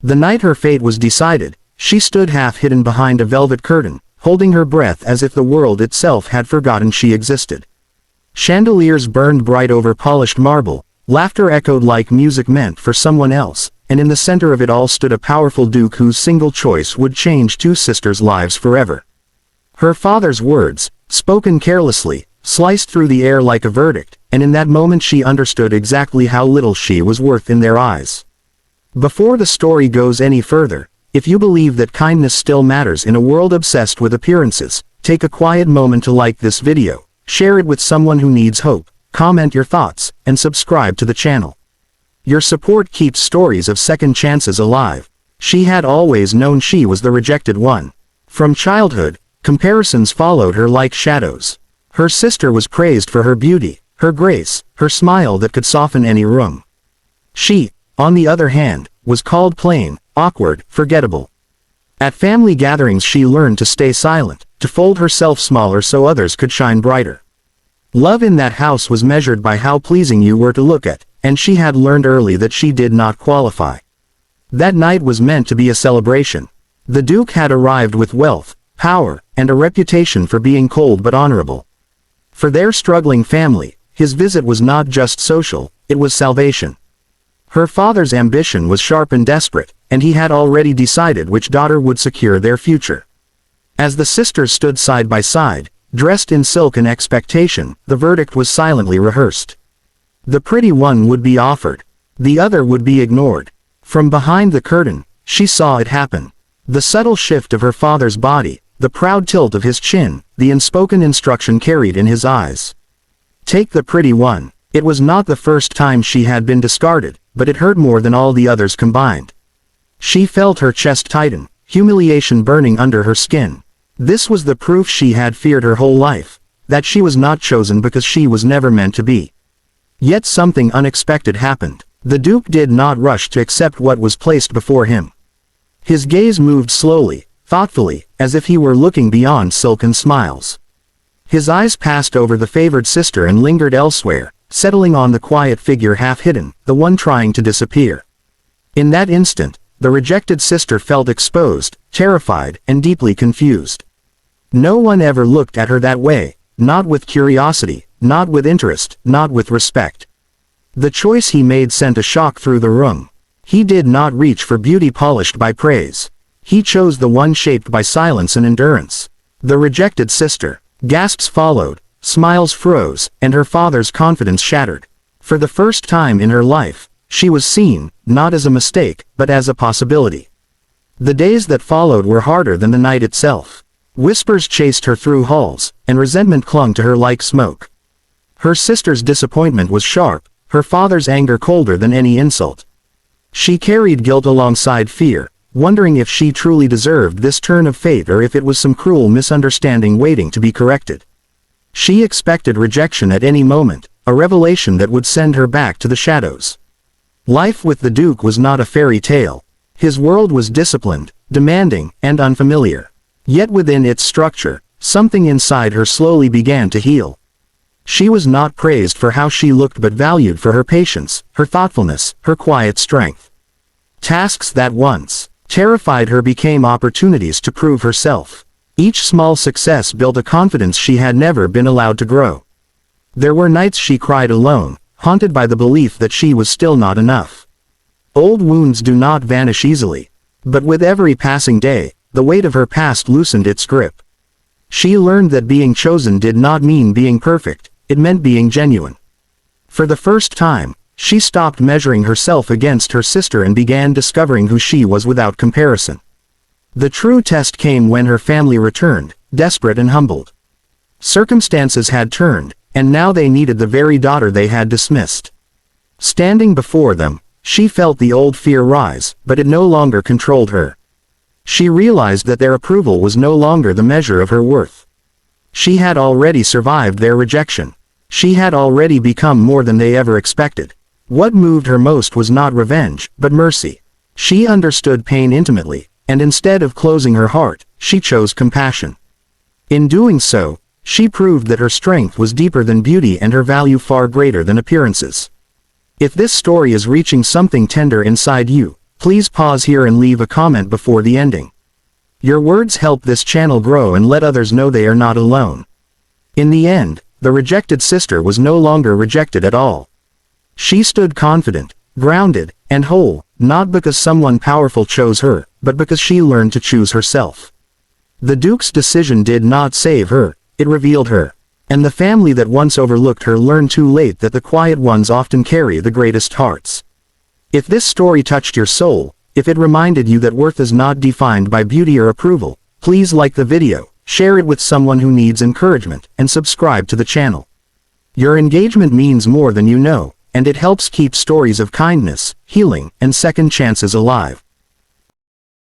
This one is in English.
The night her fate was decided, she stood half hidden behind a velvet curtain, holding her breath as if the world itself had forgotten she existed. Chandeliers burned bright over polished marble, laughter echoed like music meant for someone else, and in the center of it all stood a powerful duke whose single choice would change two sisters' lives forever. Her father's words, spoken carelessly, sliced through the air like a verdict, and in that moment she understood exactly how little she was worth in their eyes. Before the story goes any further, if you believe that kindness still matters in a world obsessed with appearances, take a quiet moment to like this video, share it with someone who needs hope, comment your thoughts, and subscribe to the channel. Your support keeps stories of second chances alive. She had always known she was the rejected one. From childhood, comparisons followed her like shadows. Her sister was praised for her beauty, her grace, her smile that could soften any room. She, on the other hand, was called plain, awkward, forgettable. At family gatherings she learned to stay silent, to fold herself smaller so others could shine brighter. Love in that house was measured by how pleasing you were to look at, and she had learned early that she did not qualify. That night was meant to be a celebration. The Duke had arrived with wealth, power, and a reputation for being cold but honorable. For their struggling family, his visit was not just social, it was salvation. Her father's ambition was sharp and desperate, and he had already decided which daughter would secure their future. As the sisters stood side by side, dressed in silk and expectation, the verdict was silently rehearsed. The pretty one would be offered. The other would be ignored. From behind the curtain, she saw it happen. The subtle shift of her father's body, the proud tilt of his chin, the unspoken instruction carried in his eyes. Take the pretty one. It was not the first time she had been discarded, but it hurt more than all the others combined. She felt her chest tighten, humiliation burning under her skin. This was the proof she had feared her whole life, that she was not chosen because she was never meant to be. Yet something unexpected happened. The Duke did not rush to accept what was placed before him. His gaze moved slowly, thoughtfully, as if he were looking beyond silken smiles. His eyes passed over the favored sister and lingered elsewhere, settling on the quiet figure half hidden, the one trying to disappear. In that instant, the rejected sister felt exposed, terrified, and deeply confused. No one ever looked at her that way, not with curiosity, not with interest, not with respect. The choice he made sent a shock through the room. He did not reach for beauty polished by praise. He chose the one shaped by silence and endurance. The rejected sister. Gasps followed, smiles froze, and her father's confidence shattered. For the first time in her life, she was seen, not as a mistake, but as a possibility. The days that followed were harder than the night itself. Whispers chased her through halls, and resentment clung to her like smoke. Her sister's disappointment was sharp, her father's anger colder than any insult. She carried guilt alongside fear, wondering if she truly deserved this turn of fate or if it was some cruel misunderstanding waiting to be corrected. She expected rejection at any moment, a revelation that would send her back to the shadows. Life with the Duke was not a fairy tale. His world was disciplined, demanding, and unfamiliar. Yet within its structure, something inside her slowly began to heal. She was not praised for how she looked but valued for her patience, her thoughtfulness, her quiet strength. Tasks that once terrified her became opportunities to prove herself. Each small success built a confidence she had never been allowed to grow. There were nights she cried alone, haunted by the belief that she was still not enough. Old wounds do not vanish easily. But with every passing day, the weight of her past loosened its grip. She learned that being chosen did not mean being perfect, it meant being genuine. For the first time, she stopped measuring herself against her sister and began discovering who she was without comparison. The true test came when her family returned, desperate and humbled. Circumstances had turned, and now they needed the very daughter they had dismissed. Standing before them, she felt the old fear rise, but it no longer controlled her. She realized that their approval was no longer the measure of her worth. She had already survived their rejection. She had already become more than they ever expected. What moved her most was not revenge, but mercy. She understood pain intimately, and instead of closing her heart, she chose compassion. In doing so, she proved that her strength was deeper than beauty and her value far greater than appearances. If this story is reaching something tender inside you, Please pause here and leave a comment before the ending. Your words help this channel grow and let others know they are not alone. In the end, the rejected sister was no longer rejected at all. She stood confident, grounded, and whole, not because someone powerful chose her, but because she learned to choose herself. The Duke's decision did not save her, it revealed her. And the family that once overlooked her learned too late that the quiet ones often carry the greatest hearts. If this story touched your soul, if it reminded you that worth is not defined by beauty or approval, please like the video, share it with someone who needs encouragement, and subscribe to the channel. Your engagement means more than you know, and it helps keep stories of kindness, healing, and second chances alive.